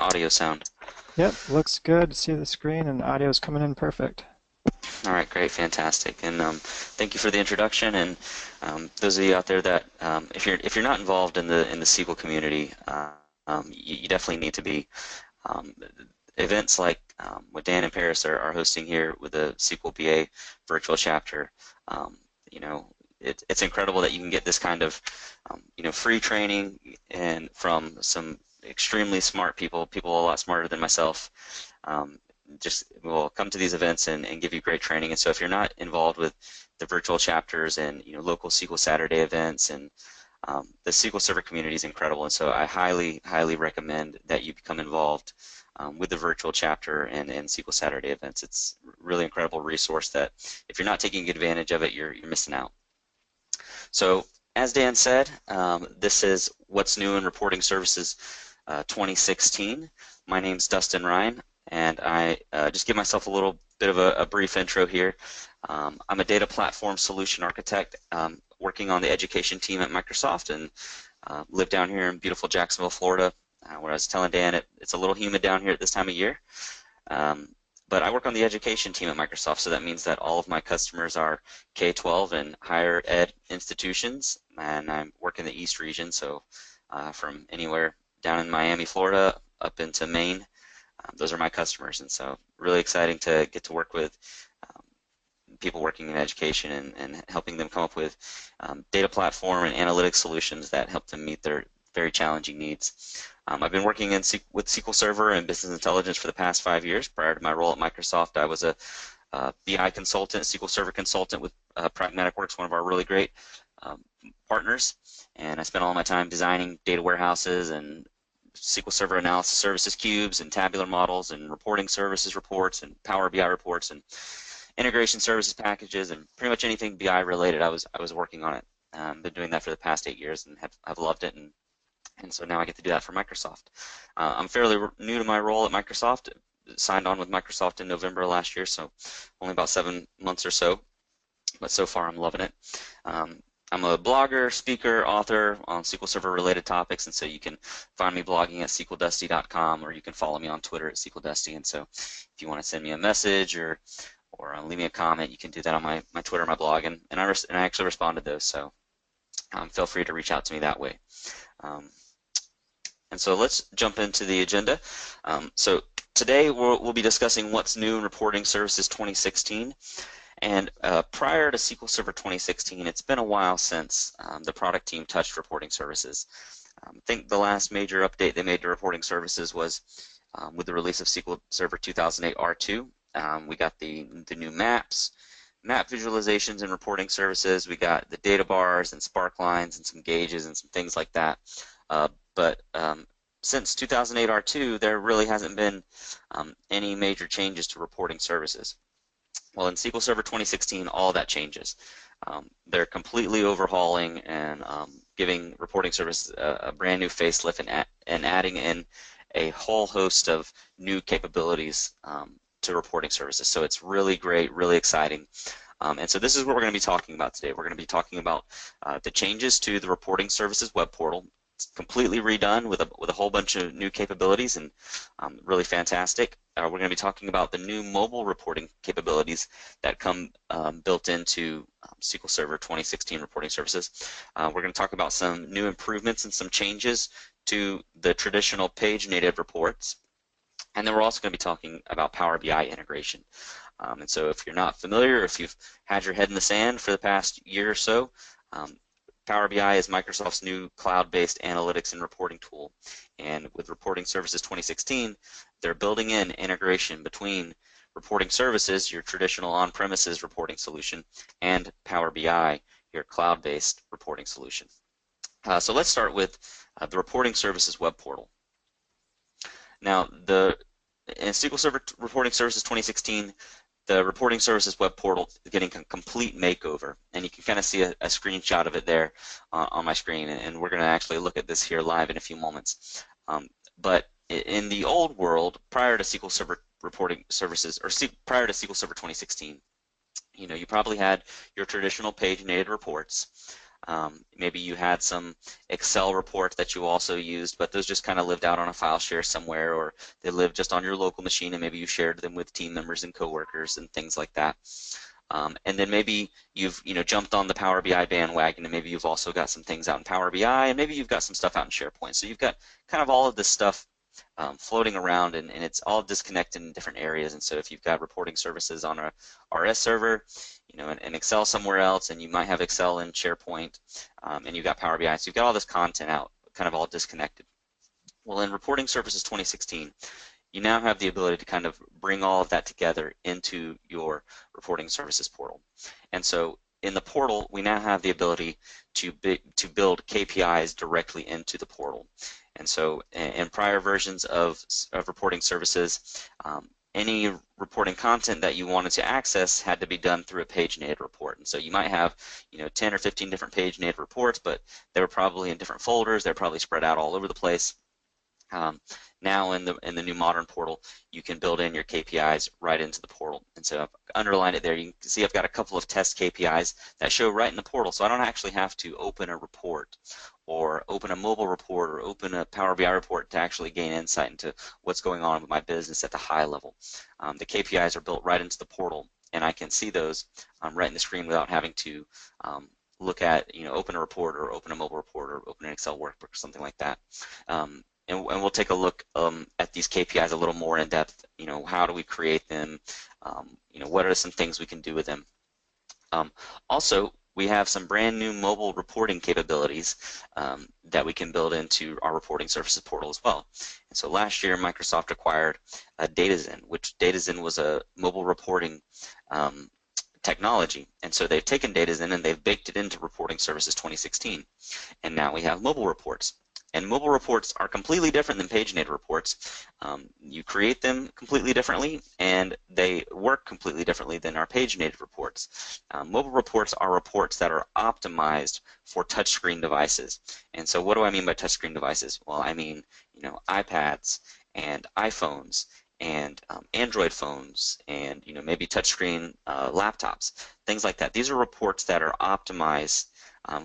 audio sound? Yep, looks good. See the screen and audio's coming in perfect. All right, great, fantastic, and thank you for the introduction. And those of you out there that, if you're not involved in the SQL community, you definitely need to be. Um, Events like what Dan and Paris are hosting here with the SQL BA virtual chapter, um, you know, it's incredible that you can get this kind of, free training and from some extremely smart people, people a lot smarter than myself. Um, just will come to these events and give you great training. And so if you're not involved with the virtual chapters and local SQL Saturday events and the SQL Server community is incredible, and so I highly recommend that you become involved with the virtual chapter and SQL Saturday events. It's a really incredible resource that if you're not taking advantage of it, you're missing out. So as Dan said, this is What's New in Reporting Services 2016. My name's Dustin Ryan, and I just give myself a little bit of a brief intro here. I'm a data platform solution architect working on the education team at Microsoft, and live down here in beautiful Jacksonville, Florida, where I was telling Dan it's a little humid down here at this time of year. Um, but I work on the education team at Microsoft, so that means that all of my customers are K-12 and higher ed institutions, and I work in the East region, so from anywhere down in Miami, Florida, up into Maine. Those are my customers, and so really exciting to get to work with um, people working in education and helping them come up with data platform and analytics solutions that help them meet their very challenging needs. I've been working with SQL Server and business intelligence for the past 5 years. Prior to my role at Microsoft, I was a BI consultant, SQL Server consultant with Pragmatic Works, one of our really great um, partners. And I spent all my time designing data warehouses and SQL Server analysis services cubes and tabular models and reporting services reports and Power BI reports and integration services packages and pretty much anything BI related. I was working on it. Been doing that for the past 8 years and have loved it, and so now I get to do that for Microsoft. I'm fairly new to my role at Microsoft. Signed on with Microsoft in November last year, so only about 7 months or so, but so far I'm loving it. I'm a blogger, speaker, author on SQL Server related topics, and so you can find me blogging at sqldusty.com, or you can follow me on Twitter at sqldusty. And so if you want to send me a message or leave me a comment, you can do that on my Twitter, my blog, and I actually respond to those, so feel free to reach out to me that way. Um, and so let's jump into the agenda. So today we'll be discussing what's new in Reporting Services 2016. And prior to SQL Server 2016, it's been a while since the product team touched reporting services. I think the last major update they made to reporting services was with the release of SQL Server 2008 R2. We got the new maps, map visualizations and reporting services. We got the data bars and spark lines and some gauges and some things like that. But since 2008 R2, there really hasn't been any major changes to reporting services. Well, in SQL Server 2016, all that changes. They're completely overhauling and giving reporting service a brand new facelift and adding in a whole host of new capabilities to reporting services. So it's really great, really exciting. And so this is what we're going to be talking about today. We're going to be talking about the changes to the reporting services web portal. It's completely redone with a whole bunch of new capabilities and really fantastic. We're going to be talking about the new mobile reporting capabilities that come built into SQL Server 2016 reporting services. We're going to talk about some new improvements and some changes to the traditional page native reports. And then we're also going to be talking about Power BI integration. And so if you're not familiar, if you've had your head in the sand for the past year or so, Power BI is Microsoft's new cloud-based analytics and reporting tool. And with Reporting Services 2016, they're building in integration between reporting services, your traditional on-premises reporting solution, and Power BI, your cloud-based reporting solution. So let's start with the Reporting Services web portal. Now, in SQL Server Reporting Services 2016, the Reporting Services web portal is getting a complete makeover, and you can kind of see a screenshot of it there on my screen, and we're going to actually look at this here live in a few moments. But in the old world, prior to SQL Server Reporting Services, or prior to SQL Server 2016, you probably had your traditional page native reports. Maybe you had some Excel reports that you also used, but those just kind of lived out on a file share somewhere, or they lived just on your local machine, and maybe you shared them with team members and coworkers and things like that. And then maybe you've jumped on the Power BI bandwagon, and maybe you've also got some things out in Power BI, and maybe you've got some stuff out in SharePoint. So you've got kind of all of this stuff floating around, and it's all disconnected in different areas. And so if you've got reporting services on a RS server, and Excel somewhere else, and you might have Excel in SharePoint, and you've got Power BI, so you've got all this content out, kind of all disconnected. Well, in Reporting Services 2016, you now have the ability to kind of bring all of that together into your reporting services portal. And so in the portal, we now have the ability to build KPIs directly into the portal. And so in prior versions of reporting services, any reporting content that you wanted to access had to be done through a paginated report. And so you might have 10 or 15 different paginated reports, but they were probably in different folders. They're probably spread out all over the place. Now in the new modern portal, you can build in your KPIs right into the portal. And so I've underlined it there. You can see I've got a couple of test KPIs that show right in the portal, so I don't actually have to open a report or open a mobile report or open a Power BI report to actually gain insight into what's going on with my business at the high level. The KPIs are built right into the portal, and I can see those right in the screen without having to look at, open a report or open a mobile report or open an Excel workbook or something like that. And we'll take a look at these KPIs a little more in depth. How do we create them? What are some things we can do with them? Also, we have some brand new mobile reporting capabilities that we can build into our reporting services portal as well. And so last year, Microsoft acquired DataZen, which DataZen was a mobile reporting technology. And so they've taken DataZen and they've baked it into Reporting Services 2016. And now we have mobile reports. And mobile reports are completely different than paginated reports. You create them completely differently, and they work completely differently than our paginated reports. Mobile reports are reports that are optimized for touchscreen devices. And so what do I mean by touchscreen devices? Well, I mean, iPads and iPhones and Android phones and maybe touchscreen laptops, things like that. These are reports that are optimized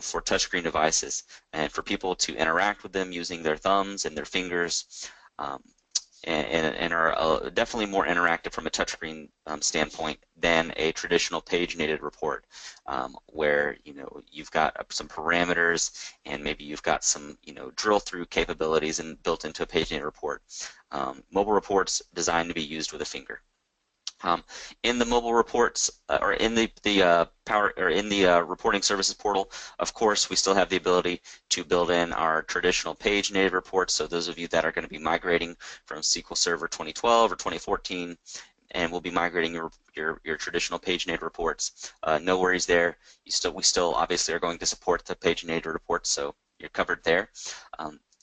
for touchscreen devices and for people to interact with them using their thumbs and their fingers, and are definitely more interactive from a touchscreen standpoint than a traditional paginated report, where you've got some parameters and maybe you've got some drill through capabilities and built into a paginated report. Mobile reports designed to be used with a finger. In the mobile reports, or in the reporting services portal, of course, we still have the ability to build in our traditional page-native reports. So those of you that are going to be migrating from SQL Server 2012 or 2014, and we'll be migrating your traditional page-native reports, no worries there. We still obviously are going to support the page-native reports, so you're covered there.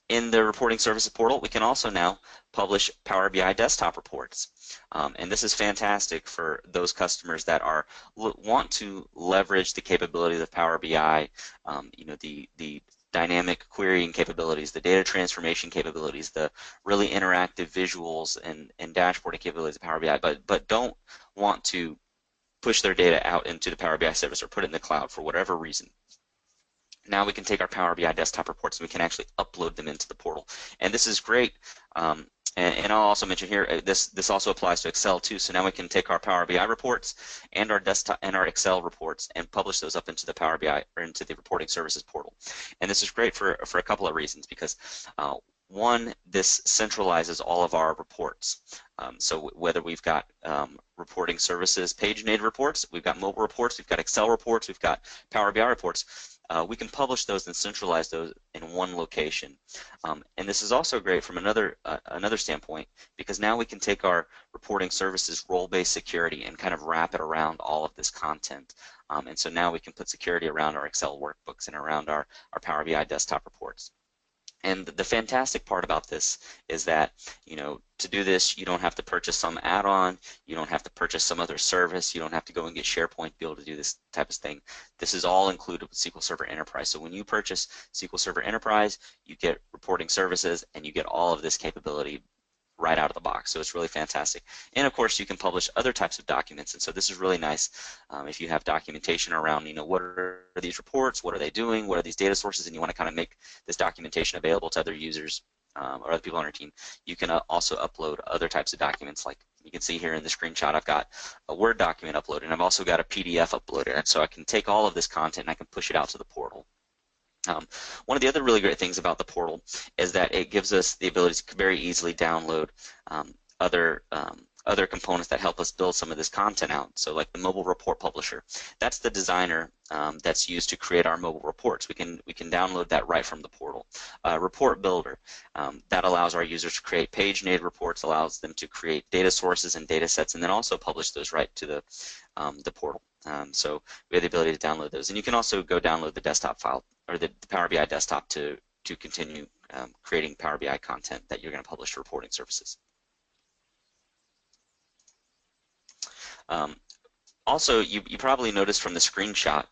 In the reporting services portal, we can also now publish Power BI desktop reports. And this is fantastic for those customers that want to leverage the capabilities of Power BI, the dynamic querying capabilities, the data transformation capabilities, the really interactive visuals and dashboarding capabilities of Power BI, but don't want to push their data out into the Power BI service or put it in the cloud for whatever reason. Now we can take our Power BI desktop reports and we can actually upload them into the portal. And this is great. And I'll also mention here, this also applies to Excel too. So now we can take our Power BI reports and our desktop and our Excel reports and publish those up into the Power BI or into the reporting services portal. And this is great for a couple of reasons, because one, this centralizes all of our reports. So whether we've got reporting services paginated reports, we've got mobile reports, we've got Excel reports, we've got Power BI reports, we can publish those and centralize those in one location. And this is also great from another standpoint, because now we can take our reporting services role-based security and kind of wrap it around all of this content. And so now we can put security around our Excel workbooks and around our Power BI desktop reports. And the fantastic part about this is that, to do this, you don't have to purchase some add-on, you don't have to purchase some other service, you don't have to go and get SharePoint to be able to do this type of thing. This is all included with SQL Server Enterprise. So when you purchase SQL Server Enterprise, you get reporting services and you get all of this capability right out of the box. So it's really fantastic. And of course, you can publish other types of documents. And so this is really nice if you have documentation around, what are these reports, what are they doing, what are these data sources, and you want to kind of make this documentation available to other users or other people on your team. You can also upload other types of documents. Like you can see here in the screenshot, I've got a Word document uploaded, and I've also got a PDF uploaded. And so I can take all of this content and I can push it out to the portal. One of the other really great things about the portal is that it gives us the ability to very easily download other other components that help us build some of this content out. So like the mobile report publisher, that's the designer that's used to create our mobile reports. We can download that right from the portal. Report builder, that allows our users to create page-native reports, allows them to create data sources and data sets, and then also publish those right to the portal. So we have the ability to download those, and you can also go download the desktop file or the Power BI desktop to continue creating Power BI content that you're going to publish to reporting services. Also, you probably noticed from the screenshot,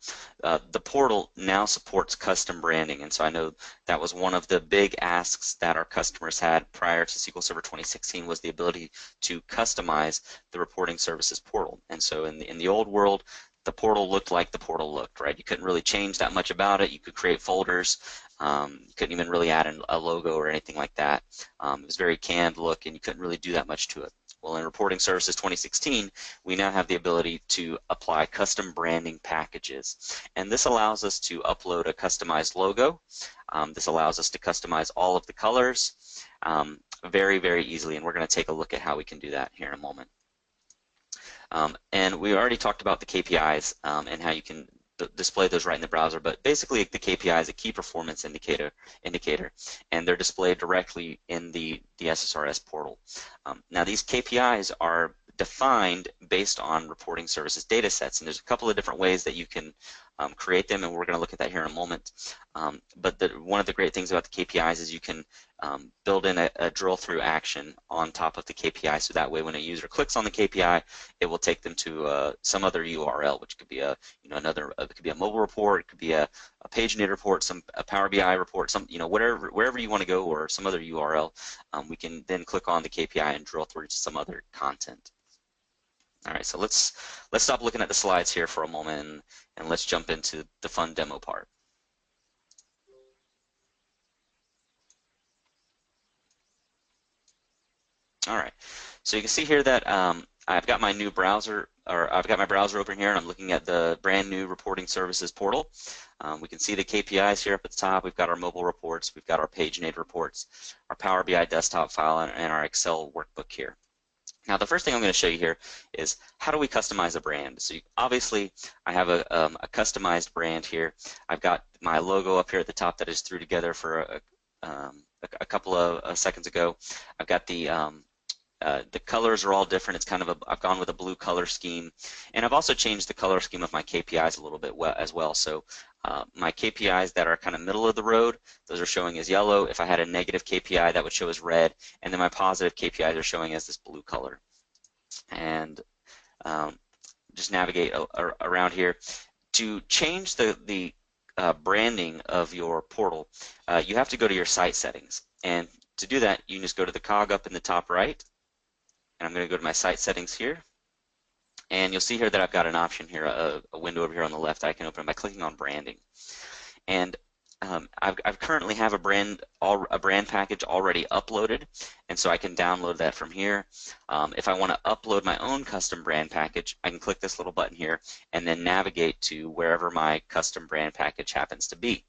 the portal now supports custom branding, and so I know that was one of the big asks that our customers had prior to SQL Server 2016 was the ability to customize the reporting services portal. And so in the old world, the portal looked like the portal looked, right? You couldn't really change that much about it. You could create folders. You couldn't even really add a logo or anything like that. It was very canned look, and you couldn't really do that much to it. Well, in Reporting Services 2016, we now have the ability to apply custom branding packages. And this allows us to upload a customized logo. This allows us to customize all of the colors very, very easily. And we're going to take a look at how we can do that here in a moment. And we already talked about the KPIs and how you can display those right in the browser, but basically the KPI is a key performance indicator, and they're displayed directly in the SSRS portal. Now these KPIs are defined based on reporting services data sets, and there's a couple of different ways that you can create them, and we're going to look at that here in a moment. But one of the great things about the KPIs is you can build in a drill through action on top of the KPI, so that way when a user clicks on the KPI, it will take them to some other URL, which could be a it could be a mobile report, it could be a page-native report, a Power BI report, wherever you want to go, or some other URL. We can then click on the KPI and drill through to some other content. All right, so let's stop looking at the slides here for a moment and let's jump into the fun demo part. All right, so you can see here that I've got my new browser, or I've got my browser open here, and I'm looking at the brand new reporting services portal. We can see the KPIs here up at the top. We've got our mobile reports, we've got our page-native reports, our Power BI desktop file, and our Excel workbook here. Now the first thing I'm going to show you here is how do we customize a brand. So obviously I have a customized brand here. I've got my logo up here at the top that is threw together for a couple of seconds ago. I've got the colors are all different. It's kind of I've gone with a blue color scheme, and I've also changed the color scheme of my KPIs a little bit as well. So my KPIs that are kind of middle of the road, those are showing as yellow. If I had a negative KPI, that would show as red, and then my positive KPIs are showing as this blue color. And just navigate around here. To change the branding of your portal, you have to go to your site settings, and to do that, you can just go to the cog up in the top right, and I'm going to go to my site settings here. And you'll see here that I've got an option here, a window over here on the left I can open by clicking on branding. And I currently have a brand package already uploaded, and so I can download that from here. If I want to upload my own custom brand package, I can click this little button here and then navigate to wherever my custom brand package happens to be.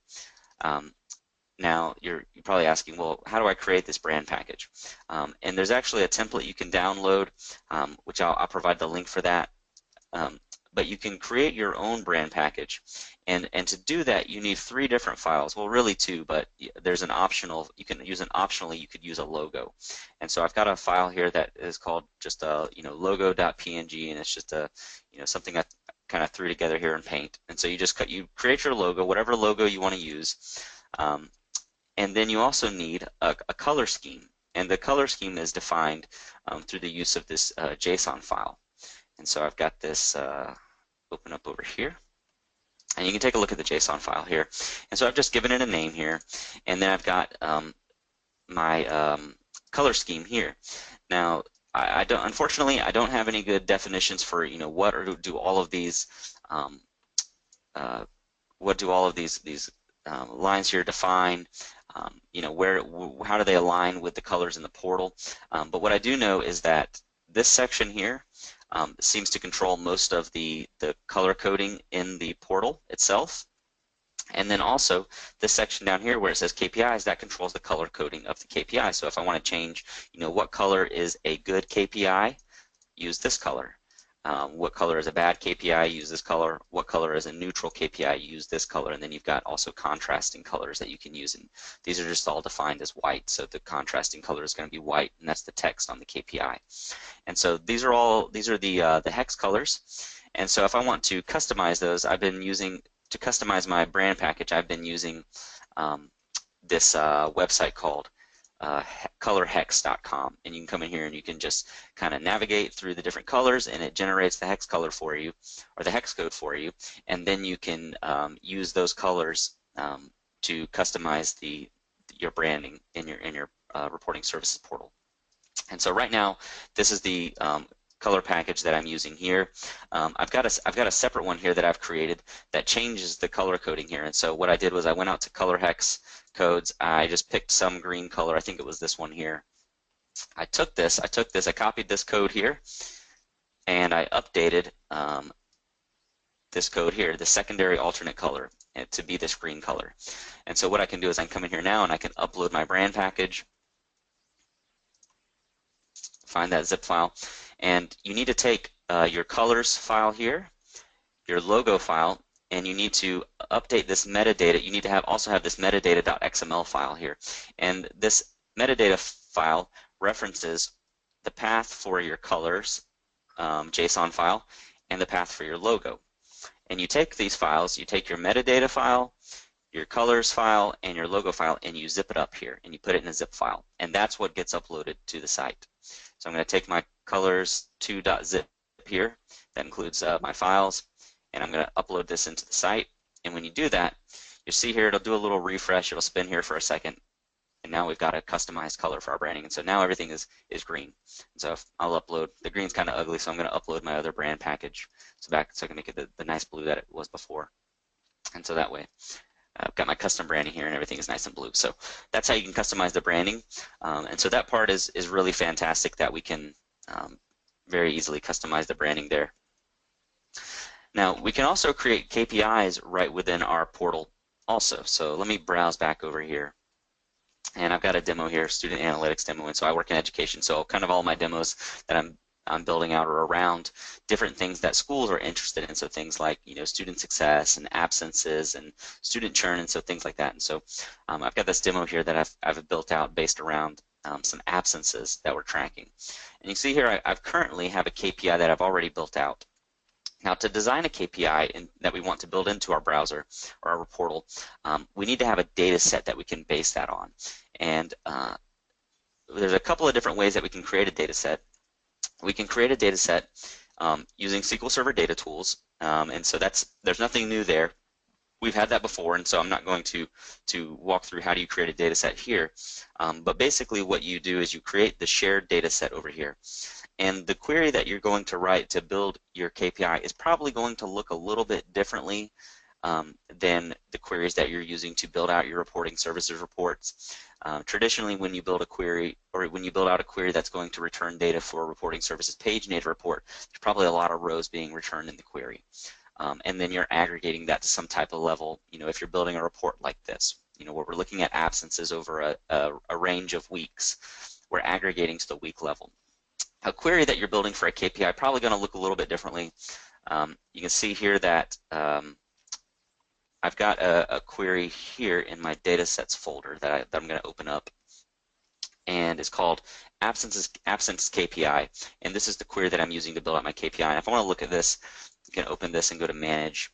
Now you're probably asking, well, how do I create this brand package? And there's actually a template you can download, which I'll provide the link for that. But you can create your own brand package, and to do that you need 3 different files. Well, really 2, but there's an optional. You can use optionally. You could use a logo, and so I've got a file here that is called just a logo.png, and it's just a something I kind of threw together here in Paint. And so you create your logo, whatever logo you want to use. And then you also need a color scheme, and the color scheme is defined through the use of this JSON file. And so I've got this open up over here, and you can take a look at the JSON file here. And so I've just given it a name here, and then I've got my color scheme here. Now, I don't, unfortunately, I don't have any good definitions for, what do all of these, um, what do all of these lines here define? How do they align with the colors in the portal? But what I do know is that this section here seems to control most of the color coding in the portal itself. And then also this section down here where it says KPIs, that controls the color coding of the KPI. So if I want to change, what color is a good KPI, use this color. What color is a bad KPI, use this color. What color is a neutral KPI, use this color. And then you've got also contrasting colors that you can use. And these are just all defined as white. So the contrasting color is going to be white, and that's the text on the KPI. And so these are the hex colors. And so if I want to customize those, to customize my brand package, I've been using this website called colorhex.com, and you can come in here and you can just kind of navigate through the different colors, and it generates the hex color for you, or the hex code for you, and then you can use those colors to customize your branding in your reporting services portal. And so right now, this is the color package that I'm using here. I've got a separate one here that I've created that changes the color coding here. And so what I did was I went out to color hex codes. I just picked some green color. I think it was this one here. I copied this code here, and I updated this code here, the secondary alternate color, to be this green color. And so what I can do is I can come in here now and I can upload my brand package, find that zip file, and you need to take your colors file here, your logo file, and you need to update this metadata. You need to also have this metadata.xml file here. And this metadata file references the path for your colors JSON file and the path for your logo. And you take these files, you take your metadata file, your colors file, and your logo file, and you zip it up here, and you put it in a zip file. And that's what gets uploaded to the site. So I'm going to take my colors2.zip here. That includes my files, and I'm going to upload this into the site. And when you do that, you see here it'll do a little refresh. It'll spin here for a second, and now we've got a customized color for our branding. And so now everything is green. And so I'll upload. The green's kind of ugly, so I'm going to upload my other brand package so I can make it the nice blue that it was before. And so that way, I've got my custom branding here, and everything is nice and blue. So that's how you can customize the branding. And so that part is really fantastic, that we can very easily customize the branding there. Now, we can also create KPIs right within our portal also. So let me browse back over here. And I've got a demo here, student analytics demo, and so I work in education. So kind of all my demos that I'm building out are around different things that schools are interested in. So things like, student success and absences and student churn, and so things like that. And so I've got this demo here that I've built out based around some absences that we're tracking. And you see here I currently have a KPI that I've already built out. Now, to design a KPI that we want to build into our browser or our portal, we need to have a data set that we can base that on. And there's a couple of different ways that we can create a data set. We can create a data set using SQL Server data tools, and so there's nothing new there. We've had that before, and so I'm not going to walk through how do you create a data set here. But basically what you do is you create the shared data set over here. And the query that you're going to write to build your KPI is probably going to look a little bit differently than the queries that you're using to build out your reporting services reports. Traditionally, when you build a query, or when you build out a query that's going to return data for a reporting services page native report, there's probably a lot of rows being returned in the query. And then you're aggregating that to some type of level. If you're building a report like this, where we're looking at absences over a range of weeks, we're aggregating to the week level. A query that you're building for a KPI probably going to look a little bit differently. You can see here that I've got a query here in my datasets folder that I'm going to open up, and it's called absence KPI, and this is the query that I'm using to build out my KPI. And if I want to look at this, you can open this and go to Manage,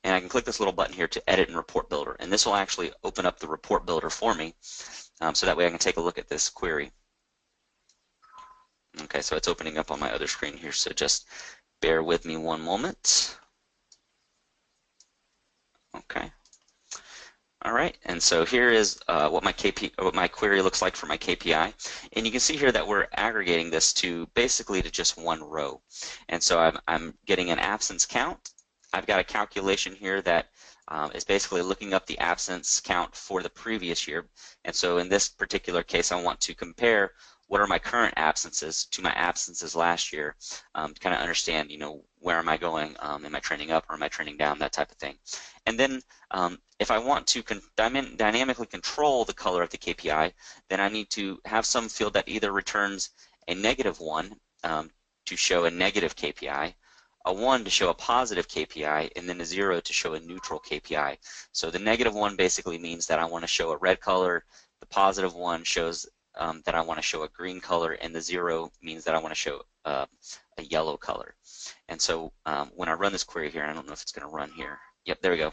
and I can click this little button here to Edit and Report Builder, and this will actually open up the Report Builder for me, so that way I can take a look at this query. Okay, so it's opening up on my other screen here, so just bear with me one moment. Okay. All right, and so here is what my query looks like for my KPI, and you can see here that we're aggregating this to basically to just one row, and so I'm getting an absence count. I've got a calculation here that is basically looking up the absence count for the previous year, and so in this particular case, I want to compare what are my current absences to my absences last year, to kind of understand, where am I going? Am I trending up or am I trending down? That type of thing, and then if I want to dynamically control the color of the KPI, then I need to have some field that either returns a -1 to show a negative KPI, a 1 to show a positive KPI, and then a 0 to show a neutral KPI. So the -1 basically means that I want to show a red color, the positive 1 shows that I want to show a green color, and the 0 means that I want to show a yellow color. And so when I run this query here, I don't know if it's going to run here. Yep, there we go.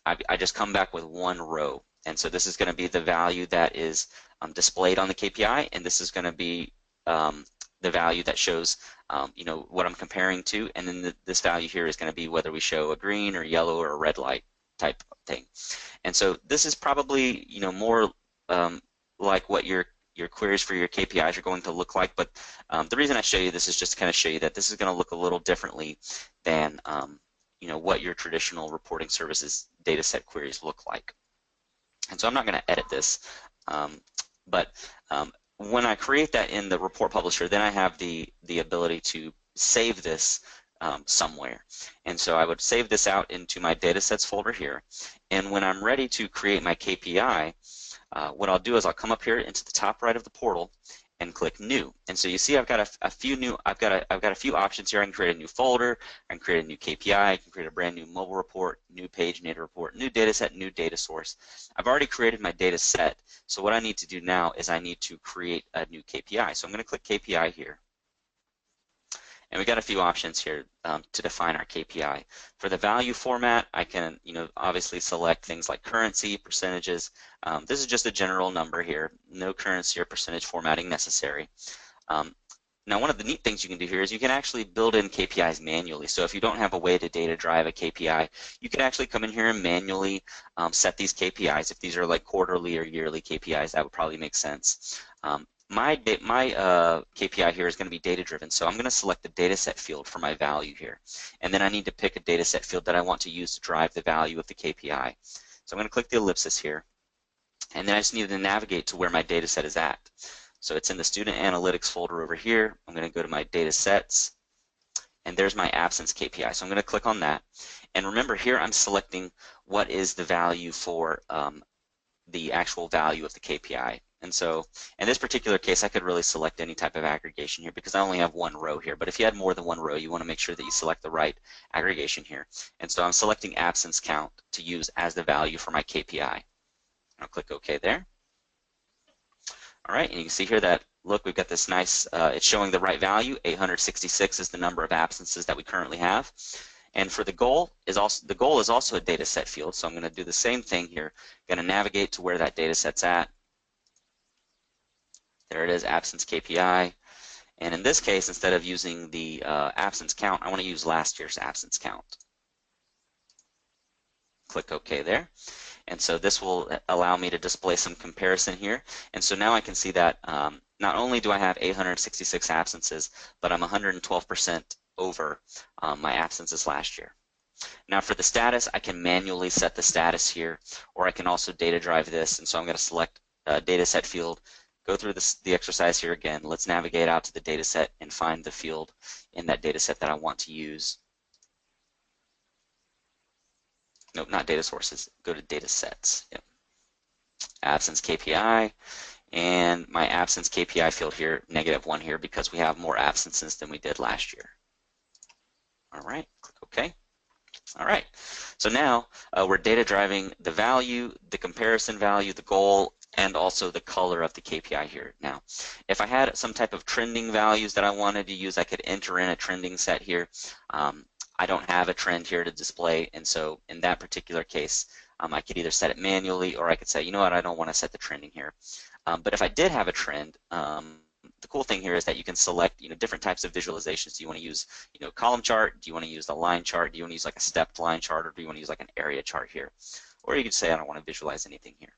I just come back with one row, and so this is going to be the value that is displayed on the KPI, and this is going to be the value that shows what I'm comparing to, and then this value here is going to be whether we show a green or yellow or a red light type thing. And so this is probably more like what your queries for your KPIs are going to look like, but the reason I show you this is just to kind of show you that this is going to look a little differently than what your traditional reporting services data set queries look like. And so I'm not going to edit this, but when I create that in the report publisher, then I have the ability to save this somewhere. And so I would save this out into my datasets folder here, and when I'm ready to create my KPI, what I'll do is I'll come up here into the top right of the portal and click New. And so you see I've got a few options here. I can create a new folder, I can create a new KPI, I can create a brand new mobile report, new paginator report, new data set, new data source. I've already created my data set, so what I need to do now is I need to create a new KPI. So I'm going to click KPI here. And we got a few options here to define our KPI. For the value format, I can, obviously select things like currency, percentages. This is just a general number here. No currency or percentage formatting necessary. Now, one of the neat things you can do here is you can actually build in KPIs manually. So if you don't have a way to data drive a KPI, you can actually come in here and manually set these KPIs. If these are like quarterly or yearly KPIs, that would probably make sense. My KPI here is going to be data driven, so I'm going to select the dataset field for my value here, and then I need to pick a dataset field that I want to use to drive the value of the KPI. So I'm going to click the ellipsis here, and then I just need to navigate to where my dataset is at. So it's in the student analytics folder over here. I'm going to go to my datasets, and there's my absence KPI. So I'm going to click on that, and remember here I'm selecting what is the value for the actual value of the KPI. And so in this particular case, I could really select any type of aggregation here because I only have one row here. But if you had more than one row, you want to make sure that you select the right aggregation here. And so I'm selecting absence count to use as the value for my KPI. I'll click OK there. All right, and you can see here that, look, we've got this nice, it's showing the right value. 866 is the number of absences that we currently have. And for the goal is also a data set field. So I'm going to do the same thing here. I'm going to navigate to where that data set's at. There it is, absence KPI. And in this case, instead of using the absence count, I want to use last year's absence count. Click OK there. And so this will allow me to display some comparison here. And so now I can see that not only do I have 866 absences, but I'm 112% over my absences last year. Now for the status, I can manually set the status here, or I can also data drive this. And so I'm going to select data set field, go through the exercise here again. Let's navigate out to the data set and find the field in that data set that I want to use. Nope, not data sources. Go to data sets. Yep. Absence KPI, and my absence KPI field here, -1 here, because we have more absences than we did last year. All right, click OK. All right, so now we're data driving the value, the comparison value, the goal, and also the color of the KPI here. Now, if I had some type of trending values that I wanted to use, I could enter in a trending set here. I don't have a trend here to display, and so in that particular case, I could either set it manually, or I could say, you know what, I don't want to set the trending here. But if I did have a trend, the cool thing here is that you can select, different types of visualizations. Do you want to use, column chart? Do you want to use the line chart? Do you want to use like a stepped line chart, or do you want to use like an area chart here? or you could say I don't want to visualize anything here.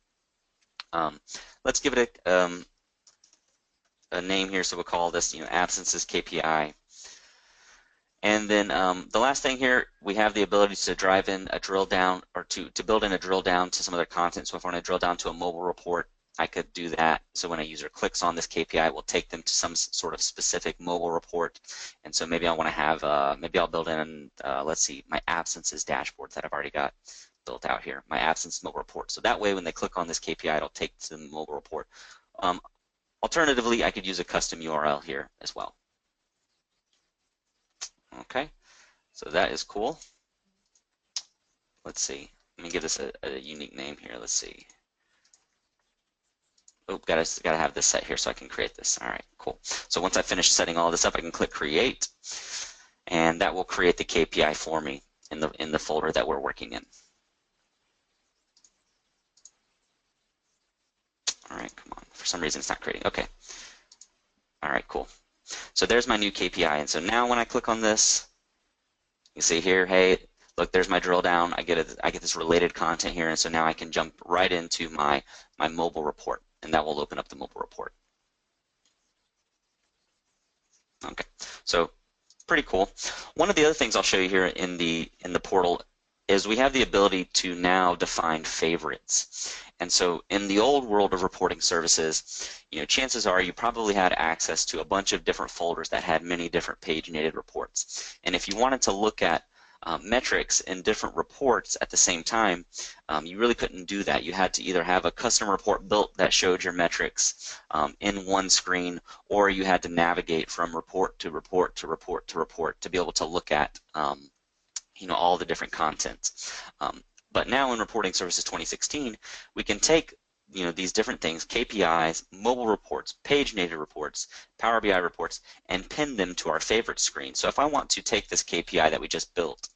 Let's give it a name here, so we'll call this absences KPI. And then the last thing here, we have the ability to drive in a drill down, or to build in a drill down to some other content. So if I want to drill down to a mobile report, I could do that. So when a user clicks on this KPI, it will take them to some sort of specific mobile report. And so maybe I want to have, maybe I'll build in, let's see, my absences dashboard that I've already got built out here, my absence mobile report. So that way when they click on this KPI, it'll take to the mobile report. Alternatively, I could use a custom URL here as well. Okay, so that is cool. Let's see. Let me give this a unique name here. Let's see. Oh, gotta have this set here so I can create this. All right, cool. So once I finish setting all this up, I can click Create, and that will create the KPI for me in the folder that we're working in. All right, come on. For some reason, it's not creating. Okay. All right, cool. So there's my new KPI, and so now when I click on this, you see here, hey, look, there's my drill down. I get this related content here, and so now I can jump right into my mobile report, and that will open up the mobile report. Okay, so pretty cool. One of the other things I'll show you here in the portal is we have the ability to now define favorites. And so in the old world of reporting services, chances are you probably had access to a bunch of different folders that had many different paginated reports. And if you wanted to look at metrics in different reports at the same time, you really couldn't do that. You had to either have a custom report built that showed your metrics in one screen, or you had to navigate from report to report to report to report to be able to look at all the different contents. But now in Reporting Services 2016, we can take these different things, KPIs, mobile reports, paginated reports, Power BI reports, and pin them to our favorite screen. So if I want to take this KPI that we just built,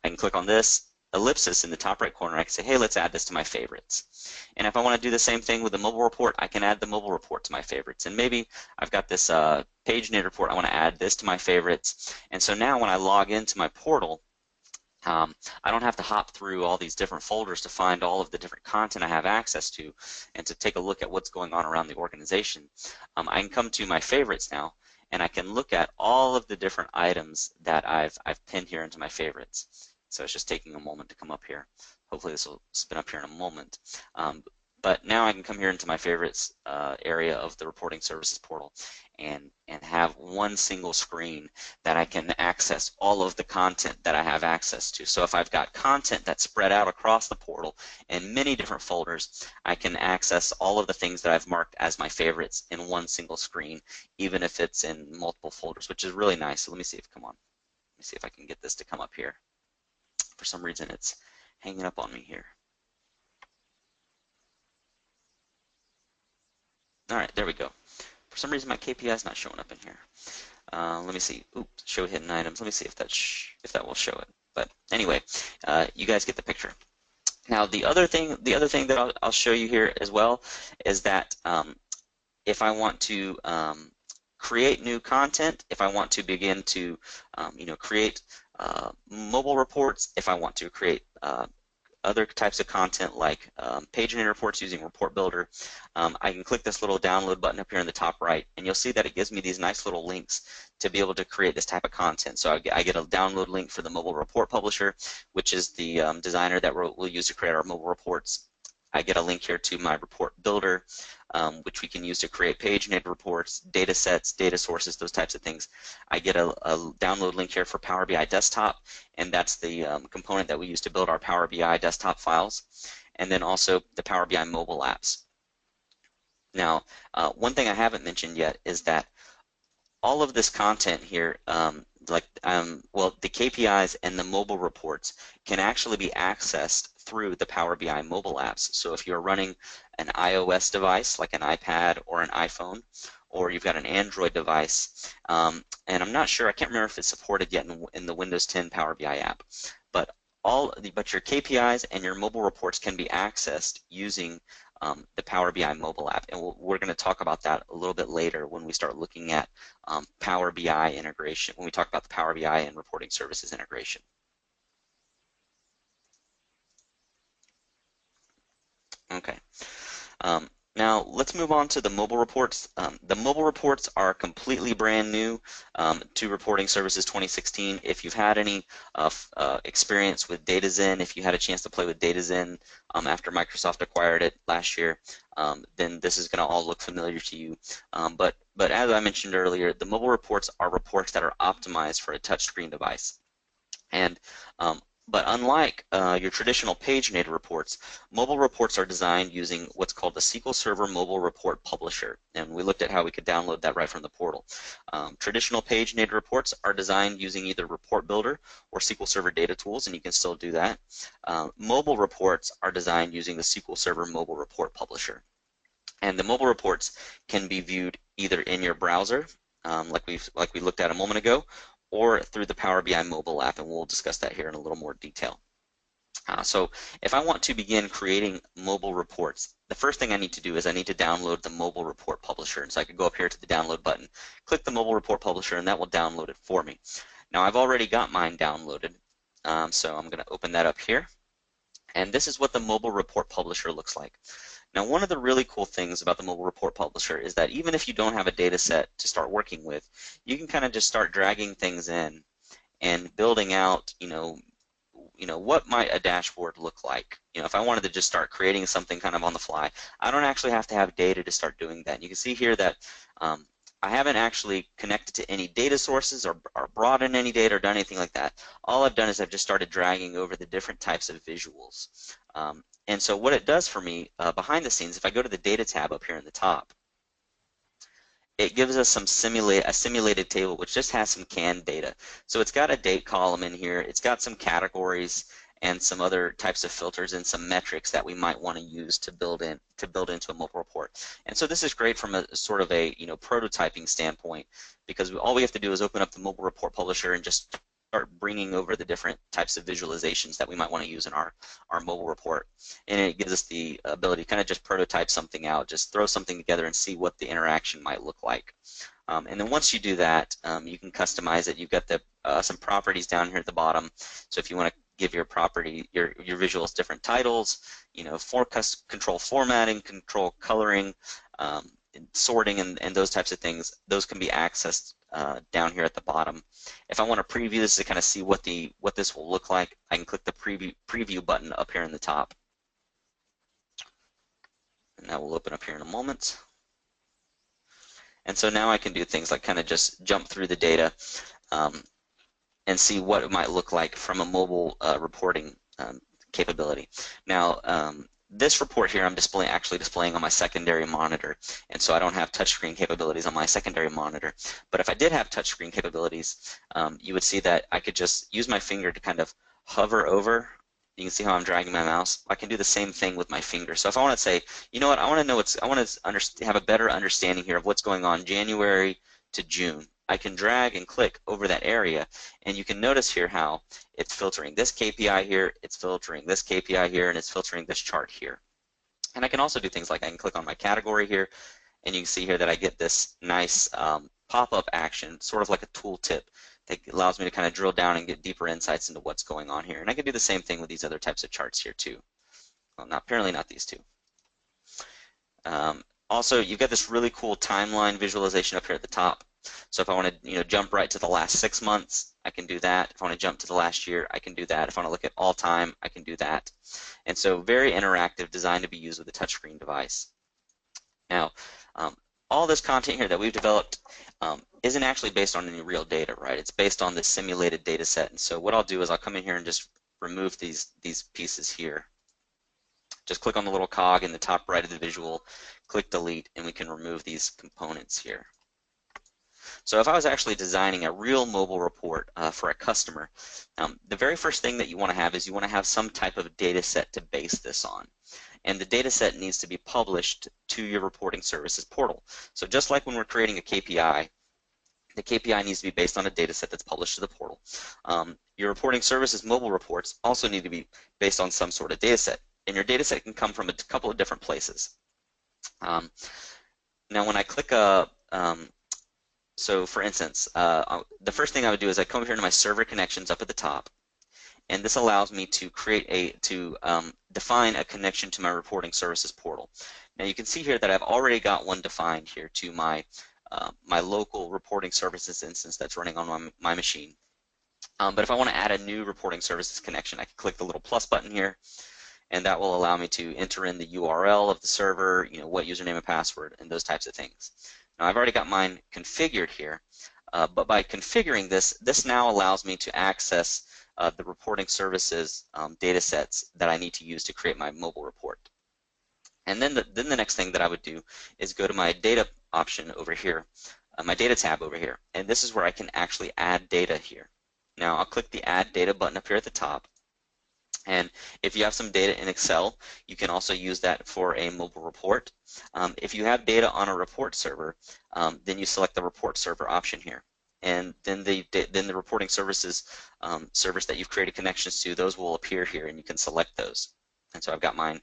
I can click on this ellipsis in the top right corner. I can say, hey, let's add this to my favorites. And if I want to do the same thing with the mobile report, I can add the mobile report to my favorites. And maybe I've got this paginated report, I want to add this to my favorites. And so now when I log into my portal, I don't have to hop through all these different folders to find all of the different content I have access to and to take a look at what's going on around the organization. I can come to my favorites now, and I can look at all of the different items that I've pinned here into my favorites. So it's just taking a moment to come up here. Hopefully this will spin up here in a moment. But now I can come here into my favorites area of the reporting services portal and have one single screen that I can access all of the content that I have access to. So if I've got content that's spread out across the portal in many different folders, I can access all of the things that I've marked as my favorites in one single screen, even if it's in multiple folders, which is really nice. So let me see if I can get this to come up here. For some reason it's hanging up on me here. All right, there we go. For some reason, my KPI is not showing up in here. Let me see. Oops, show hidden items. Let me see if that will show it. But anyway, you guys get the picture. Now, the other thing that I'll show you here as well is that if I want to create new content, if I want to begin to create mobile reports, if I want to create other types of content like paginated reports using Report Builder, I can click this little download button up here in the top right, and you'll see that it gives me these nice little links to be able to create this type of content. So I get a download link for the mobile report publisher, which is the designer that we'll use to create our mobile reports. I get a link here to my report builder, which we can use to create paginated reports, data sets, data sources, those types of things. I get a download link here for Power BI Desktop, and that's the component that we use to build our Power BI desktop files, and then also the Power BI mobile apps. Now, one thing I haven't mentioned yet is that all of this content here, well, the KPIs and the mobile reports can actually be accessed through the Power BI mobile apps. So if you're running an iOS device like an iPad or an iPhone, or you've got an Android device, and I'm not sure, I can't remember if it's supported yet in the Windows 10 Power BI app, but your KPIs and your mobile reports can be accessed using the Power BI mobile app, and we're going to talk about that a little bit later when we start looking at Power BI integration, when we talk about the Power BI and reporting services integration. Okay. Um, Now let's move on to the mobile reports. The mobile reports are completely brand new to Reporting Services 2016. If you've had any experience with DataZen, if you had a chance to play with DataZen after Microsoft acquired it last year, then this is going to all look familiar to you. But as I mentioned earlier, the mobile reports are reports that are optimized for a touchscreen device. And but unlike your traditional paginated reports, mobile reports are designed using what's called the SQL Server Mobile Report Publisher, and we looked at how we could download that right from the portal. Traditional paginated reports are designed using either Report Builder or SQL Server Data Tools, and you can still do that. Mobile reports are designed using the SQL Server Mobile Report Publisher. And the mobile reports can be viewed either in your browser, like we looked at a moment ago, or through the Power BI mobile app, and we'll discuss that here in a little more detail. So if I want to begin creating mobile reports, the first thing I need to do is I need to download the mobile report publisher. And so I could go up here to the download button, click the mobile report publisher, and that will download it for me. Now I've already got mine downloaded, so I'm going to open that up here. And this is what the mobile report publisher looks like. Now, one of the really cool things about the mobile report publisher is that even if you don't have a data set to start working with, you can kind of just start dragging things in and building out, what might a dashboard look like? If I wanted to just start creating something kind of on the fly, I don't actually have to have data to start doing that. And you can see here that I haven't actually connected to any data sources or brought in any data or done anything like that. All I've done is I've just started dragging over the different types of visuals. And so what it does for me behind the scenes, if I go to the Data tab up here in the top, it gives us a simulated table which just has some canned data. So it's got a date column in here, it's got some categories and some other types of filters and some metrics that we might want to use to build into a mobile report. And so this is great from a sort of a prototyping standpoint, because all we have to do is open up the mobile report publisher and just start bringing over the different types of visualizations that we might want to use in our mobile report. And it gives us the ability to kind of just prototype something out, just throw something together and see what the interaction might look like. And then once you do that, you can customize it. You've got some properties down here at the bottom. So if you want to give your property, your visuals different titles, control formatting, control coloring, sorting, and those types of things, those can be accessed down here at the bottom. If I want to preview this to kind of see what this will look like, I can click the preview button up here in the top. And that will open up here in a moment. And so now I can do things like kind of just jump through the data and see what it might look like from a mobile reporting capability. Now, this report here I'm actually displaying on my secondary monitor, and so I don't have touchscreen capabilities on my secondary monitor. But if I did have touchscreen capabilities, you would see that I could just use my finger to kind of hover over. You can see how I'm dragging my mouse. I can do the same thing with my finger. So if I want to say, you know what, I want to have a better understanding here of what's going on January to June, I can drag and click over that area, and you can notice here how it's filtering this KPI here, it's filtering this KPI here, and it's filtering this chart here. And I can also do things like I can click on my category here, and you can see here that I get this nice pop-up action, sort of like a tooltip that allows me to kind of drill down and get deeper insights into what's going on here. And I can do the same thing with these other types of charts here too. Well, apparently not these two. Also, you've got this really cool timeline visualization up here at the top. So if I want to jump right to the last 6 months, I can do that. If I want to jump to the last year, I can do that. If I want to look at all time, I can do that. And so very interactive, designed to be used with a touchscreen device. Now, all this content here that we've developed isn't actually based on any real data, right? It's based on this simulated data set. And so what I'll do is I'll come in here and just remove these pieces here. Just click on the little cog in the top right of the visual, click delete, and we can remove these components here. So if I was actually designing a real mobile report for a customer, the very first thing that you want to have is you want to have some type of data set to base this on. And the data set needs to be published to your reporting services portal. So just like when we're creating a KPI, the KPI needs to be based on a data set that's published to the portal. Your reporting services mobile reports also need to be based on some sort of data set. And your data set can come from a couple of different places. Now when I click so for instance, the first thing I would do is I come over here to my server connections up at the top, and this allows me to define a connection to my reporting services portal. Now you can see here that I've already got one defined here to my my local reporting services instance that's running on my machine. But if I want to add a new reporting services connection, I can click the little plus button here, and that will allow me to enter in the URL of the server, what username and password, and those types of things. Now I've already got mine configured here, but by configuring this, this now allows me to access the reporting services data sets that I need to use to create my mobile report. And then the next thing that I would do is go to my data option over here, my data tab over here, and this is where I can actually add data here. Now I'll click the Add Data button up here at the top, and if you have some data in Excel, you can also use that for a mobile report. If you have data on a report server, then you select the report server option here, and then the reporting services servers that you've created connections to, those will appear here, and you can select those. And so I've got mine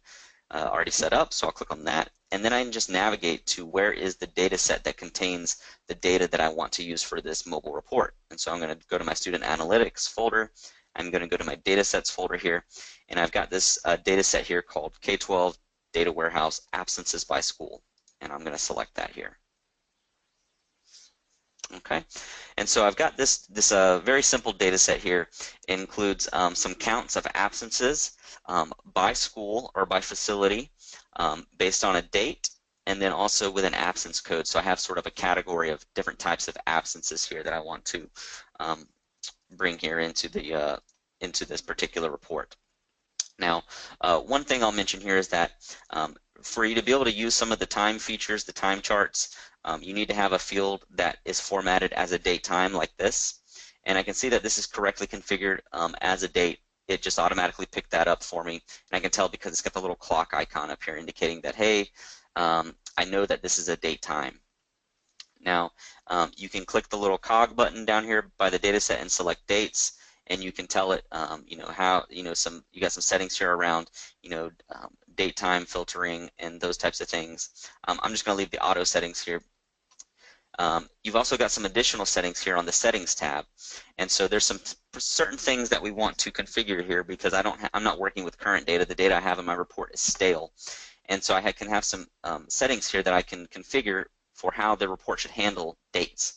already set up, so I'll click on that, and then I can just navigate to where is the data set that contains the data that I want to use for this mobile report. And so I'm going to go to my Student Analytics folder. I'm going to go to my Datasets folder here, and I've got this data set here called K-12 Data Warehouse Absences by School, and I'm going to select that here. Okay, and so I've got this very simple data set here. It includes some counts of absences by school or by facility based on a date, and then also with an absence code. So I have sort of a category of different types of absences here that I want to bring here into this particular report. Now, one thing I'll mention here is that for you to be able to use some of the time features, the time charts, you need to have a field that is formatted as a date time like this. And I can see that this is correctly configured as a date. It just automatically picked that up for me. And I can tell because it's got the little clock icon up here indicating that, hey, I know that this is a date time. Now, you can click the little cog button down here by the data set and select dates. And you can tell it, you got some settings here around, date time filtering and those types of things. I'm just going to leave the auto settings here. You've also got some additional settings here on the settings tab, and so there's some certain things that we want to configure here because I'm not working with current data. The data I have in my report is stale, and so I can have some settings here that I can configure for how the report should handle dates.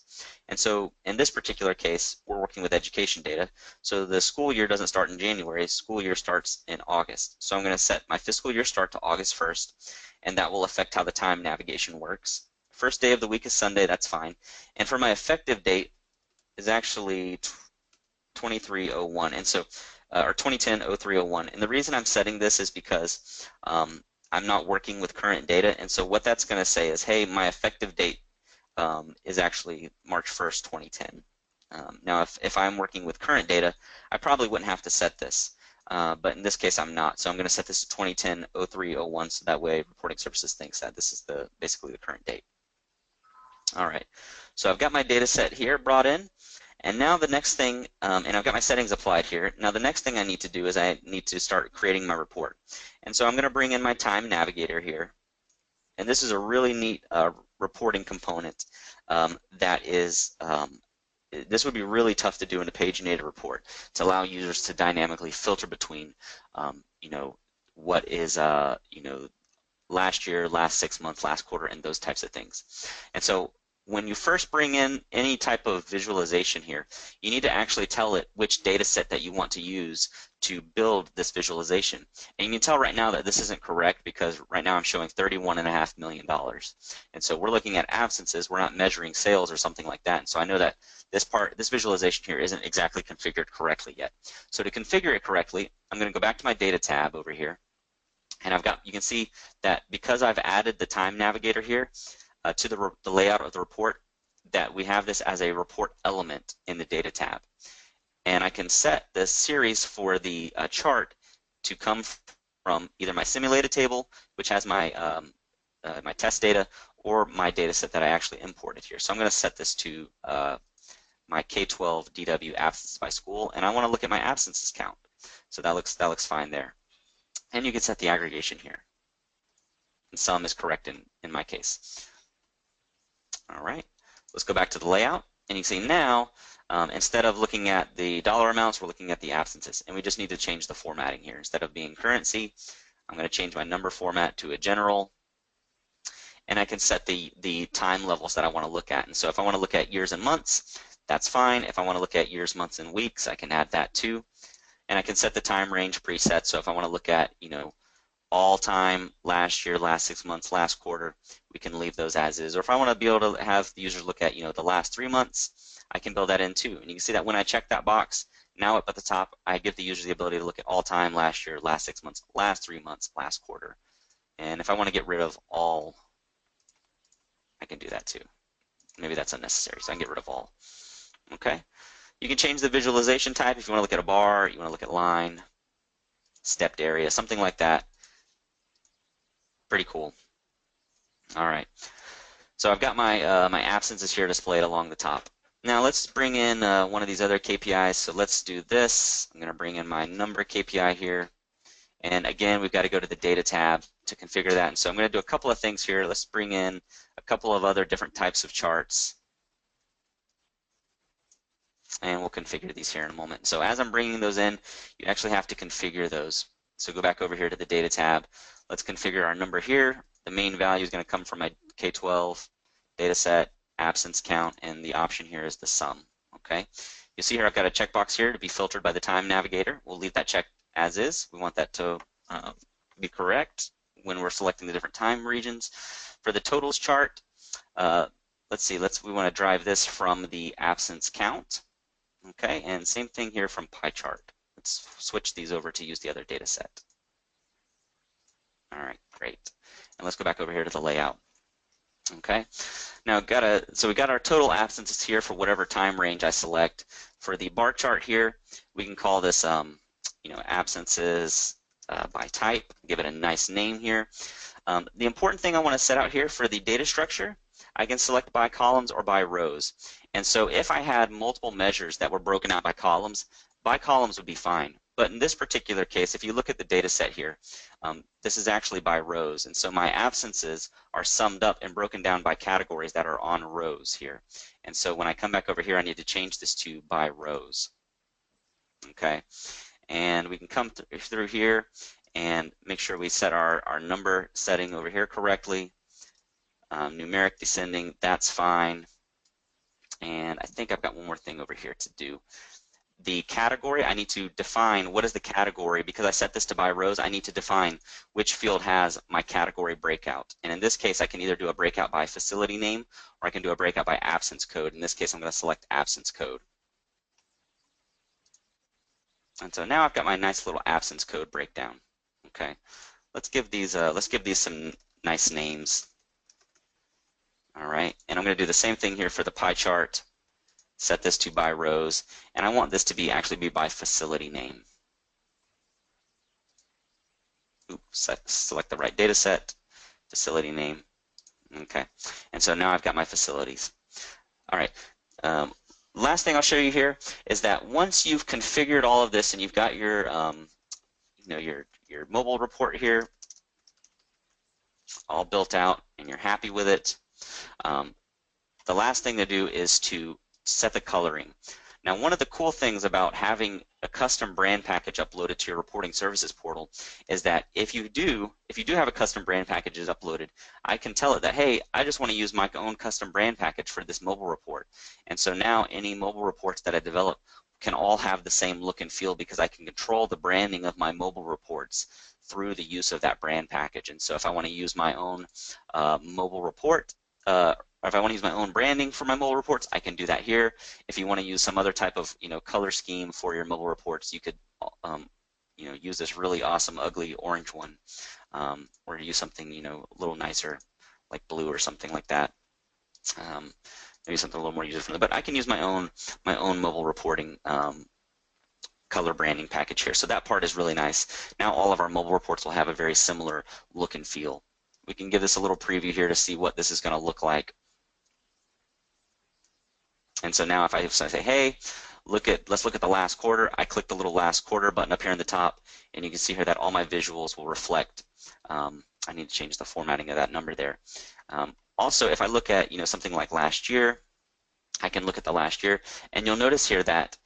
And so in this particular case, we're working with education data. So the school year doesn't start in January, school year starts in August. So I'm going to set my fiscal year start to August 1st, and that will affect how the time navigation works. First day of the week is Sunday, that's fine. And for my effective date is actually 2301, and so or 2010-0301. And the reason I'm setting this is because I'm not working with current data, and so what that's going to say is, hey, my effective date is actually March 1st, 2010. Now, if I'm working with current data, I probably wouldn't have to set this, but in this case, I'm not. So I'm going to set this to 2010-0301, so that way reporting services thinks that this is basically the current date. All right, so I've got my data set here brought in, and now the next thing, and I've got my settings applied here. Now the next thing I need to do is I need to start creating my report. And so I'm going to bring in my time navigator here. And this is a really neat reporting component that is, this would be really tough to do in a paginated report, to allow users to dynamically filter between, what is, last year, last 6 months, last quarter, and those types of things. And so when you first bring in any type of visualization here, you need to actually tell it which data set that you want to use to build this visualization. And you can tell right now that this isn't correct because right now I'm showing $31.5 million. And so we're looking at absences, we're not measuring sales or something like that. And so I know that this visualization here isn't exactly configured correctly yet. So to configure it correctly, I'm going to go back to my data tab over here. And you can see that because I've added the time navigator here to the layout of the report, that we have this as a report element in the data tab. And I can set the series for the chart to come from either my simulated table, which has my my test data, or my data set that I actually imported here. So I'm going to set this to my K-12 DW absences by school, and I want to look at my absences count. So that looks fine there. And you can set the aggregation here. And sum is correct in my case. All right, let's go back to the layout. And you can see now, instead of looking at the dollar amounts, we're looking at the absences. And we just need to change the formatting here. Instead of being currency, I'm going to change my number format to a general. And I can set the time levels that I want to look at. And so if I want to look at years and months, that's fine. If I want to look at years, months, and weeks, I can add that too. And I can set the time range preset. So if I want to look at, all time, last year, last 6 months, last quarter, we can leave those as is. Or if I want to be able to have the users look at, the last 3 months, I can build that in too. And you can see that when I check that box, now up at the top, I give the user the ability to look at all time, last year, last 6 months, last 3 months, last quarter. And if I want to get rid of all, I can do that too. Maybe that's unnecessary, so I can get rid of all. Okay. You can change the visualization type if you want to look at a bar, you want to look at line, stepped area, something like that. Pretty cool. All right. So I've got my my absences here displayed along the top. Now let's bring in one of these other KPIs. So let's do this. I'm going to bring in my number KPI here. And again, we've got to go to the data tab to configure that. And so I'm going to do a couple of things here. Let's bring in a couple of other different types of charts. And we'll configure these here in a moment. So as I'm bringing those in, you actually have to configure those. So go back over here to the data tab. Let's configure our number here. The main value is going to come from my K12 data set, absence count, and the option here is the sum. Okay. You see here I've got a checkbox here to be filtered by the time navigator. We'll leave that check as is. We want that to be correct when we're selecting the different time regions. For the totals chart, let's see, we want to drive this from the absence count. Okay, and same thing here from pie chart. Let's switch these over to use the other data set. All right, great. And let's go back over here to the layout. Okay, now so we got our total absences here for whatever time range I select. For the bar chart here, we can call this absences by type. Give it a nice name here. The important thing I want to set out here for the data structure, I can select by columns or by rows. And so if I had multiple measures that were broken out by columns would be fine. But in this particular case, if you look at the data set here, this is actually by rows. And so my absences are summed up and broken down by categories that are on rows here. And so when I come back over here, I need to change this to by rows. Okay. And we can come through here and make sure we set our number setting over here correctly. Numeric descending, that's fine. And I think I've got one more thing over here to do. The category, I need to define what is the category. Because I set this to by rows, I need to define which field has my category breakout. And in this case, I can either do a breakout by facility name or I can do a breakout by absence code. In this case, I'm going to select absence code. And so now I've got my nice little absence code breakdown. Okay, let's give these some nice names. All right, and I'm going to do the same thing here for the pie chart. Set this to by rows, and I want this to actually be by facility name. Oops, select the right data set, facility name. Okay, and so now I've got my facilities. All right. Last thing I'll show you here is that once you've configured all of this and you've got your your mobile report here all built out and you're happy with it, the last thing to do is to set the coloring. Now, one of the cool things about having a custom brand package uploaded to your reporting services portal is that if you do have a custom brand packages uploaded, I can tell it that, hey, I just want to use my own custom brand package for this mobile report. And so now any mobile reports that I develop can all have the same look and feel because I can control the branding of my mobile reports through the use of that brand package. And so if I want to use my own mobile report, or if I want to use my own branding for my mobile reports, I can do that here. If you want to use some other type of color scheme for your mobile reports, you could use this really awesome ugly orange one, or use something a little nicer like blue or something like that. Maybe something a little more user-friendly. But I can use my own mobile reporting color branding package here. So that part is really nice. Now all of our mobile reports will have a very similar look and feel. We can give this a little preview here to see what this is going to look like. And so now if I say, hey, let's look at the last quarter, I click the little last quarter button up here in the top, and you can see here that all my visuals will reflect. I need to change the formatting of that number there. Also, if I look at something like last year, I can look at the last year, and you'll notice here that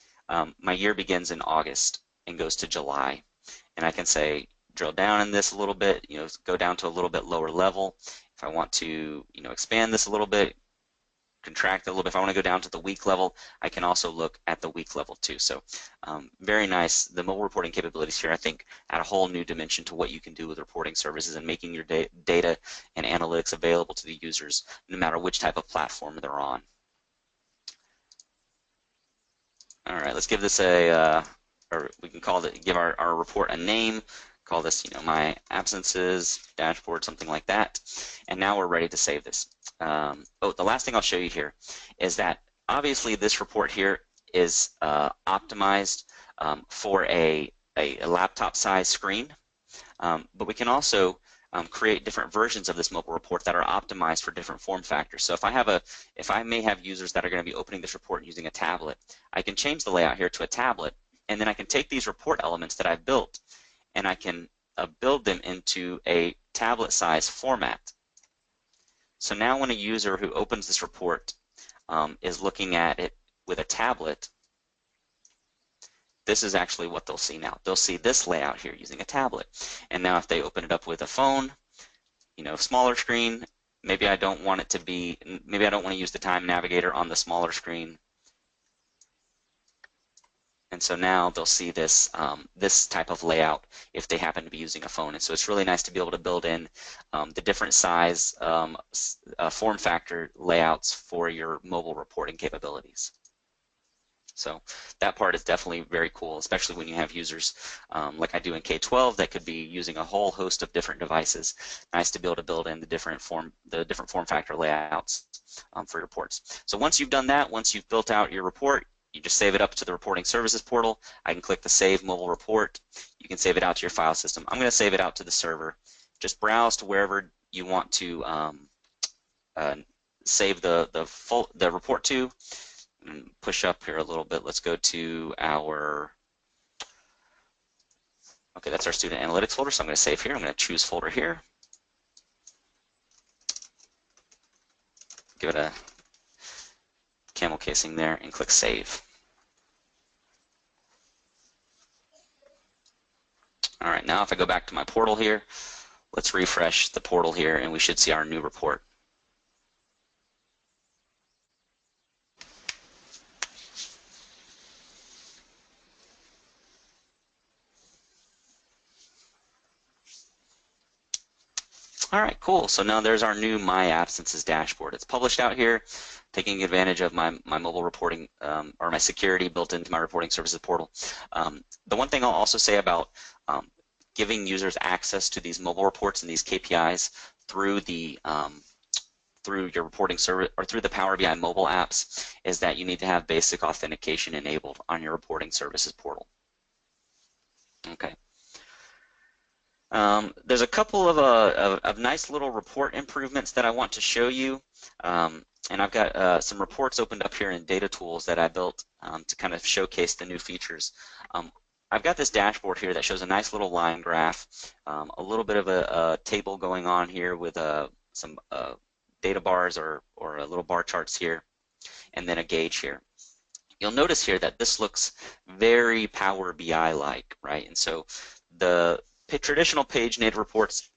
my year begins in August and goes to July. And I can say, drill down in this a little bit, go down to a little bit lower level. If I want to, expand this a little bit, contract a little bit. If I want to go down to the week level, I can also look at the week level too. So very nice. The mobile reporting capabilities here, I think, add a whole new dimension to what you can do with reporting services and making your data and analytics available to the users no matter which type of platform they're on. All right, let's give this or we can call it, give our report a name. Call this, my absences dashboard, something like that. And now we're ready to save this. Oh, the last thing I'll show you here is that obviously this report here is optimized for a laptop size screen, but we can also create different versions of this mobile report that are optimized for different form factors. So if I may have users that are going to be opening this report using a tablet, I can change the layout here to a tablet, and then I can take these report elements that I've built and I can build them into a tablet size format. So now when a user who opens this report is looking at it with a tablet, this is actually what they'll see now. They'll see this layout here using a tablet. And now if they open it up with a phone, smaller screen, maybe I don't want it to be, maybe I don't want to use the time navigator on the smaller screen. And so now they'll see this this type of layout if they happen to be using a phone. And so it's really nice to be able to build in the different size form factor layouts for your mobile reporting capabilities. So that part is definitely very cool, especially when you have users like I do in K-12 that could be using a whole host of different devices. Nice to be able to build in the different form factor layouts for reports. So once you've done that, once you've built out your report, you just save it up to the reporting services portal. I can click the Save Mobile Report. You can save it out to your file system. I'm going to save it out to the server. Just browse to wherever you want to save the report to. And push up here a little bit. Let's go to our, okay, that's our student analytics folder. So I'm going to save here. I'm going to choose folder here. Give it a camel casing there and click Save. All right, now if I go back to my portal here, let's refresh the portal here and we should see our new report. All right, cool. So now there's our new My Absences dashboard. It's published out here, taking advantage of my mobile reporting or my security built into my reporting services portal. The one thing I'll also say about giving users access to these mobile reports and these KPIs through the through your reporting service or through the Power BI mobile apps is that you need to have basic authentication enabled on your reporting services portal. Okay. There's a couple of nice little report improvements that I want to show you, and I've got some reports opened up here in Data Tools that I built to kind of showcase the new features. I've got this dashboard here that shows a nice little line graph, a little bit of a table going on here with some data bars or little bar charts here, and then a gauge here. You'll notice here that this looks very Power BI-like, right? And so the traditional page native reports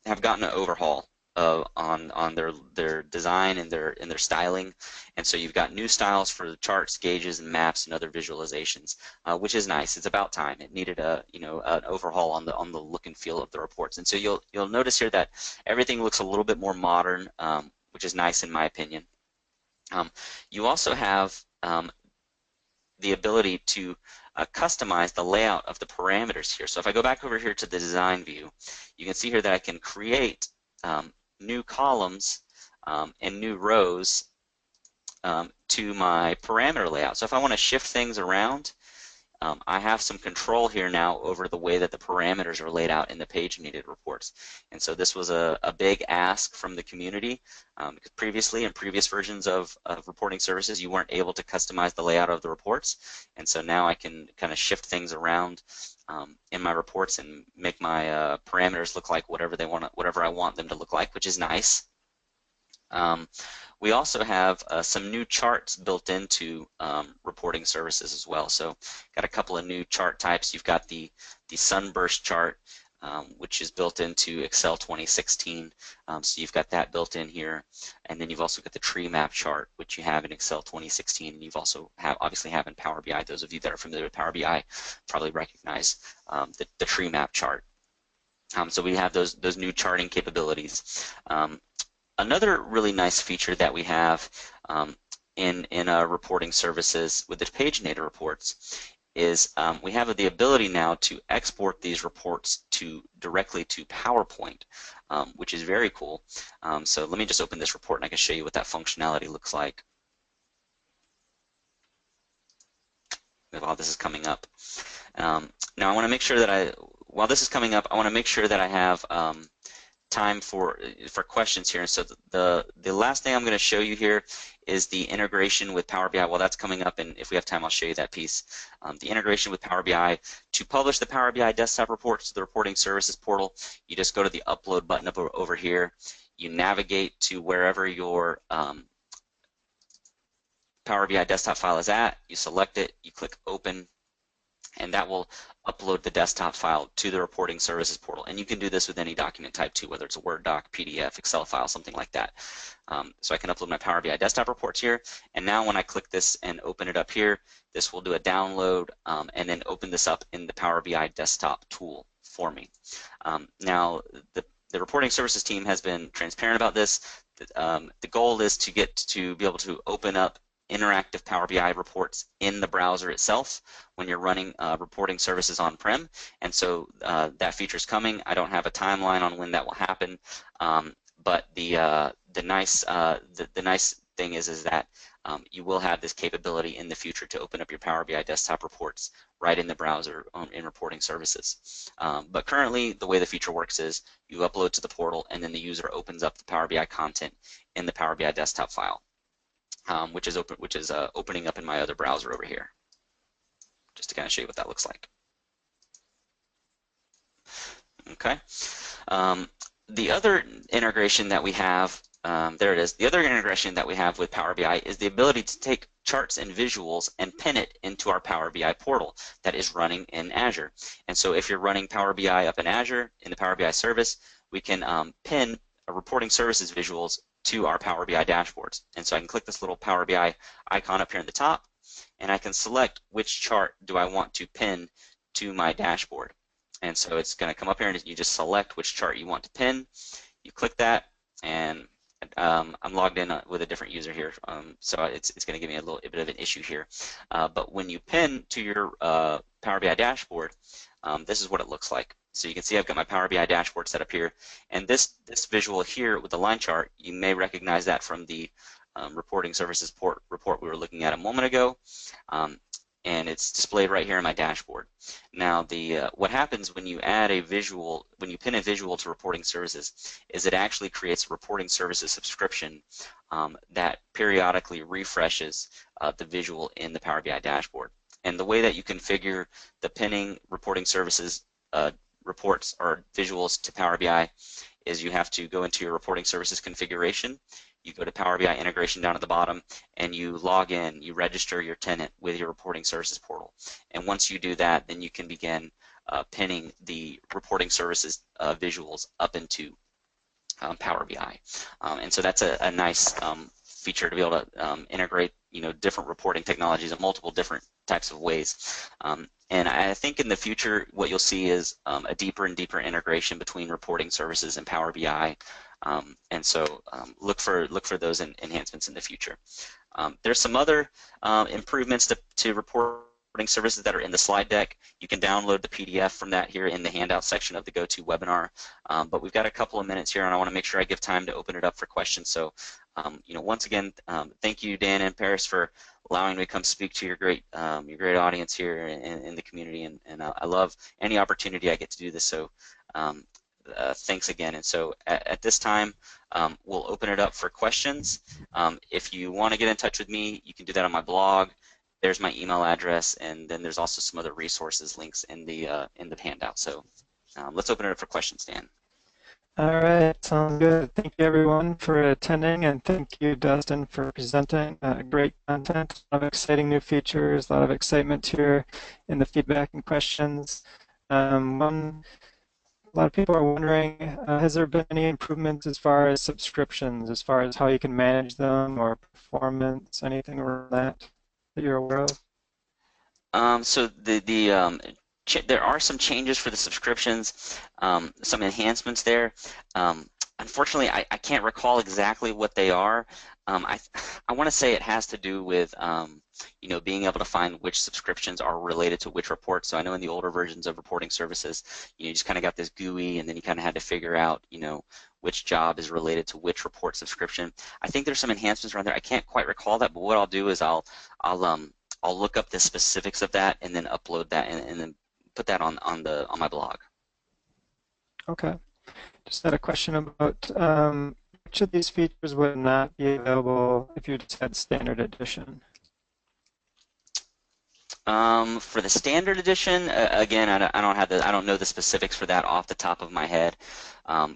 have gotten an overhaul on their design and their styling, and so you've got new styles for the charts, gauges, and maps and other visualizations, which is nice. It's about time. It needed an overhaul on the look and feel of the reports, and so you'll notice here that everything looks a little bit more modern, which is nice in my opinion. You also have the ability to customize the layout of the parameters here. So if I go back over here to the design view, you can see here that I can create new columns and new rows to my parameter layout. So if I want to shift things around, I have some control here now over the way that the parameters are laid out in the page needed reports. And so this was a big ask from the community because previously in previous versions of reporting services you weren't able to customize the layout of the reports, and so now I can kind of shift things around in my reports and make my parameters look like whatever I want them to look like, which is nice. we also have some new charts built into reporting services as well. So got a couple of new chart types. You've got the sunburst chart, which is built into Excel 2016. So you've got that built in here. And then you've also got the tree map chart, which you have in Excel 2016. And you've also obviously have in Power BI. Those of you that are familiar with Power BI probably recognize the tree map chart. So we have those new charting capabilities. Another really nice feature that we have in our reporting services with the paginator reports is we have the ability now to export these reports directly to PowerPoint, which is very cool. So let me just open this report and I can show you what that functionality looks like. While this is coming up. Now I want to make sure that while this is coming up, I want to make sure that I have time for questions here. And so the last thing I'm going to show you here is the integration with Power BI. Well, that's coming up, and if we have time, I'll show you that piece. The integration with Power BI. To publish the Power BI desktop reports to the reporting services portal, you just go to the upload button up over here. You navigate to wherever your Power BI desktop file is at. You select it, you click open, and that will upload the desktop file to the reporting services portal. And you can do this with any document type too, whether it's a Word doc, PDF, Excel file, something like that. So I can upload my Power BI desktop reports here, and now when I click this and open it up here, this will do a download and then open this up in the Power BI desktop tool for me. Now the reporting services team has been transparent about this. The goal is to get to be able to open up interactive Power BI reports in the browser itself when you're running reporting services on-prem, and so that feature is coming. I don't have a timeline on when that will happen, but the nice thing is that you will have this capability in the future to open up your Power BI desktop reports right in the browser in reporting services. But currently, the way the feature works is you upload to the portal, and then the user opens up the Power BI content in the Power BI desktop file. Which is opening up in my other browser over here, just to kind of show you what that looks like. Okay. The other integration that we have, there it is. The other integration that we have with Power BI is the ability to take charts and visuals and pin it into our Power BI portal that is running in Azure. And so if you're running Power BI up in Azure in the Power BI service, we can pin a reporting services visuals to our Power BI dashboards. And so I can click this little Power BI icon up here in the top, and I can select which chart do I want to pin to my dashboard. And so it's going to come up here and you just select which chart you want to pin. You click that, and I'm logged in with a different user here, so it's going to give me a little bit of an issue here. But when you pin to your Power BI dashboard, this is what it looks like. So you can see I've got my Power BI dashboard set up here, and this visual here with the line chart, you may recognize that from the reporting services report we were looking at a moment ago, and it's displayed right here in my dashboard. Now what happens when you add a visual, when you pin a visual to reporting services, is it actually creates a reporting services subscription that periodically refreshes the visual in the Power BI dashboard. And the way that you configure the pinning reporting services reports or visuals to Power BI is you have to go into your reporting services configuration. You go to Power BI integration down at the bottom, and you log in, you register your tenant with your reporting services portal. And once you do that, then you can begin pinning the reporting services visuals up into Power BI. And so that's a nice feature to be able to integrate different reporting technologies in multiple different types of ways. And I think in the future what you'll see is a deeper and deeper integration between reporting services and Power BI. And so look for those enhancements in the future. There's some other improvements to reporting services that are in the slide deck. You can download the PDF from that here in the handout section of the GoToWebinar. But we've got a couple of minutes here, and I want to make sure I give time to open it up for questions. So, once again, thank you, Dan and Paris, for allowing me to come speak to your great audience here in the community, and I love any opportunity I get to do this. So, thanks again. And so, at this time, we'll open it up for questions. If you want to get in touch with me, you can do that on my blog. There's my email address, and then there's also some other resources links in the handout. So let's open it up for questions, Dan. All right, sounds good. Thank you everyone for attending, and thank you, Dustin, for presenting. Great content, a lot of exciting new features, a lot of excitement here in the feedback and questions. A lot of people are wondering, has there been any improvements as far as subscriptions, as far as how you can manage them or performance, anything around that that you're aware of? So there are some changes for the subscriptions, some enhancements there. Unfortunately, I can't recall exactly what they are. I I want to say it has to do with being able to find which subscriptions are related to which reports. So I know in the older versions of reporting services, you just kind of got this GUI, and then you kind of had to figure out which job is related to which report subscription. I think there's some enhancements around there. I can't quite recall that, but what I'll do is I'll look up the specifics of that and then upload that and then put that on my blog. Okay. Just had a question about which of these features would not be available if you just had standard edition? For the standard edition, again, I don't know the specifics for that off the top of my head.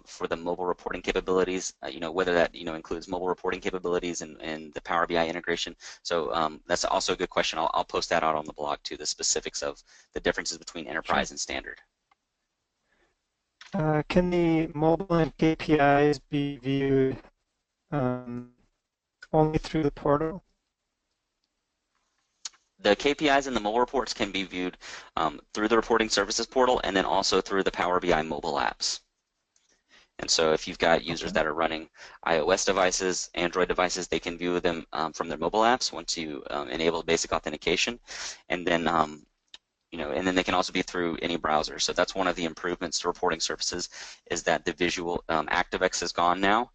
For the mobile reporting capabilities, whether that includes mobile reporting capabilities and the Power BI integration. So that's also a good question. I'll post that out on the blog too, the specifics of the differences between Sure. enterprise and standard. Can the mobile and KPIs be viewed um, only through the portal? The KPIs and the mobile reports can be viewed through the reporting services portal and then also through the Power BI mobile apps. And so if you've got users Okay. that are running iOS devices, Android devices, they can view them from their mobile apps once you enable basic authentication. And then and then they can also be through any browser. So that's one of the improvements to reporting surfaces is that the visual ActiveX is gone now.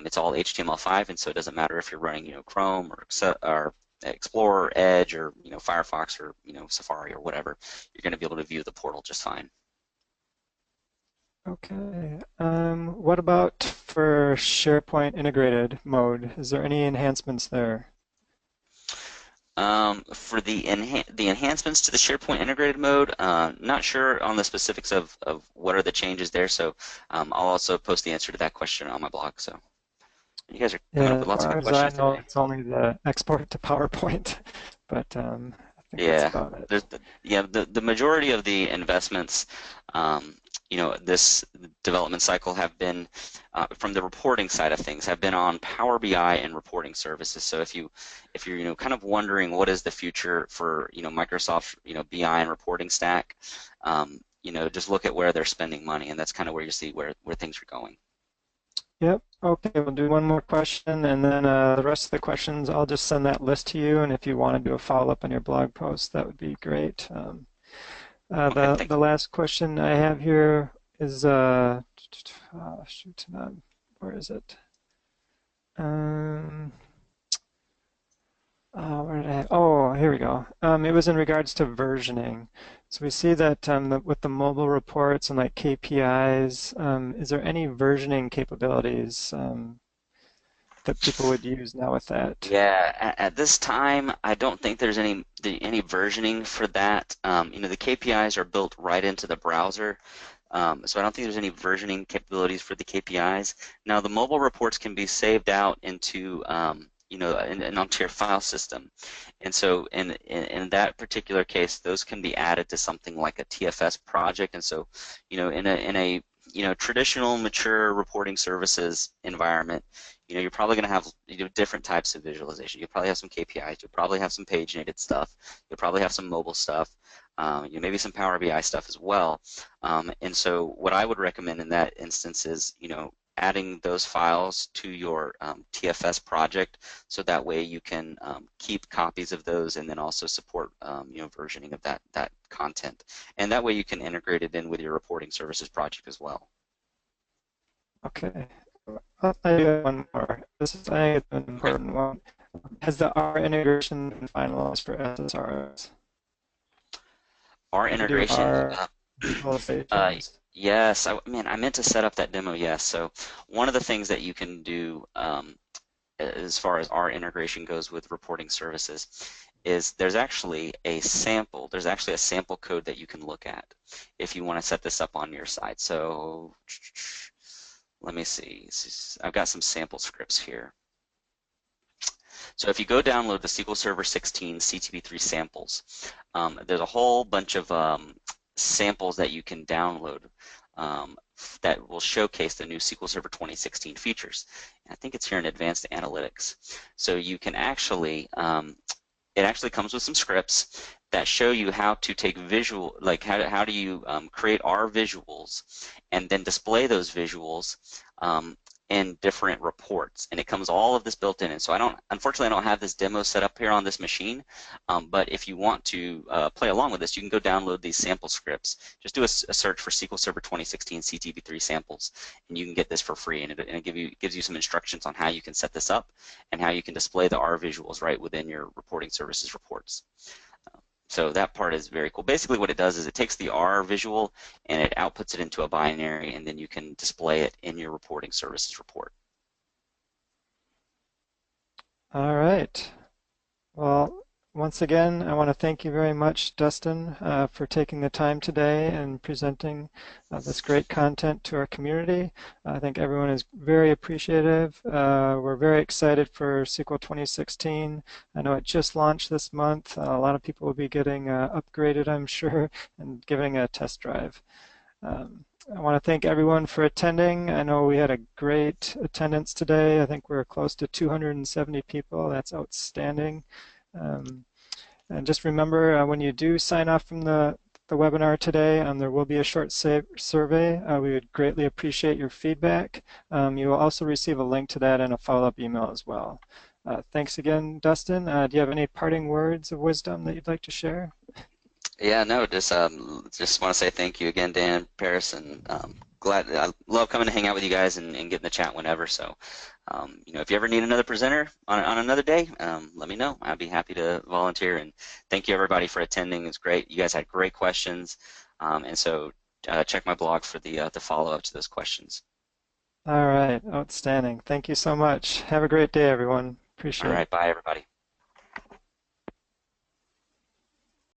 It's all HTML5, and so it doesn't matter if you're running Chrome or Explorer, Edge, or Firefox, or Safari or whatever. You're going to be able to view the portal just fine. Okay. What about for SharePoint integrated mode? Is there any enhancements there? For the enhancements to the SharePoint integrated mode, not sure on the specifics of what are the changes there. So I'll also post the answer to that question on my blog. So you guys are coming up Yeah, with as lots of far good as I questions know, today. it's only the export to PowerPoint, but I think that's Yeah, about it. the majority of the investments, this development cycle have been from the reporting side of things have been on Power BI and reporting services. So if you're kind of wondering what is the future for Microsoft BI and reporting stack, just look at where they're spending money, and that's kind of where you see where things are going. Yep. Okay, we'll do one more question, and then the rest of the questions, I'll just send that list to you, and if you want to do a follow-up on your blog post, that would be great. Okay, The thank you. last question I have here is shoot, where is it? Um, where did oh, here we go. It was in regards to versioning. So we see that with the mobile reports and like KPIs, is there any versioning capabilities that people would use now with that? Yeah, at this time, I don't think there's any versioning for that. The KPIs are built right into the browser, so I don't think there's any versioning capabilities for the KPIs. Now, the mobile reports can be saved out into onto your file system, and so in that particular case, those can be added to something like a TFS project. And so, in a traditional mature reporting services environment, you're probably going to have different types of visualization. You'll probably have some KPIs. You'll probably have some paginated stuff. You'll probably have some mobile stuff. Maybe some Power BI stuff as well. And so what I would recommend in that instance is, adding those files to your TFS project, so that way you can keep copies of those and then also support versioning of that content. And that way you can integrate it in with your reporting services project as well. Okay. I do have one more. This is, I think, an Okay. important one. Has the R integration been finalized for SSRS? Our You can do integration, R uh, visualizations. yes, I meant to set up that demo, yes. So one of the things that you can do as far as our integration goes with reporting services is there's actually a sample code that you can look at if you want to set this up on your side. So let me see. I've got some sample scripts here. So if you go download the SQL Server 16 CTB3 samples, there's a whole bunch of samples that you can download that will showcase the new SQL Server 2016 features. I think it's here in Advanced Analytics. So you can actually, it actually comes with some scripts that show you how to take visual, like how do you create R visuals and then display those visuals in different reports, and it comes all of this built in. And so unfortunately I don't have this demo set up here on this machine, but if you want to play along with this, you can go download these sample scripts. Just do a search for SQL Server 2016 CTB3 samples, and you can get this for free, and it gives you some instructions on how you can set this up and how you can display the R visuals right within your reporting services reports. So that part is very cool. Basically what it does is it takes the R visual and it outputs it into a binary, and then you can display it in your reporting services report. All right. Well, once again, I want to thank you very much, Dustin, for taking the time today and presenting this great content to our community. I think everyone is very appreciative. We're very excited for SQL 2016. I know it just launched this month. A lot of people will be getting upgraded, I'm sure, and giving a test drive. I want to thank everyone for attending. I know we had a great attendance today. I think we're close to 270 people. That's outstanding. And just remember, when you do sign off from the webinar today, there will be a short survey. We would greatly appreciate your feedback. You will also receive a link to that and a follow-up email as well. Thanks again, Dustin. Do you have any parting words of wisdom that you'd like to share? Yeah, no, just want to say thank you again, Dan, Paris, and glad. I love coming to hang out with you guys and getting to chat whenever. So, you know, if you ever need another presenter on another day, let me know. I'd be happy to volunteer. And thank you everybody for attending. It's great. You guys had great questions, and so check my blog for the follow-up to those questions. All right, outstanding. Thank you so much. Have a great day, everyone. All Appreciate it. right, bye everybody.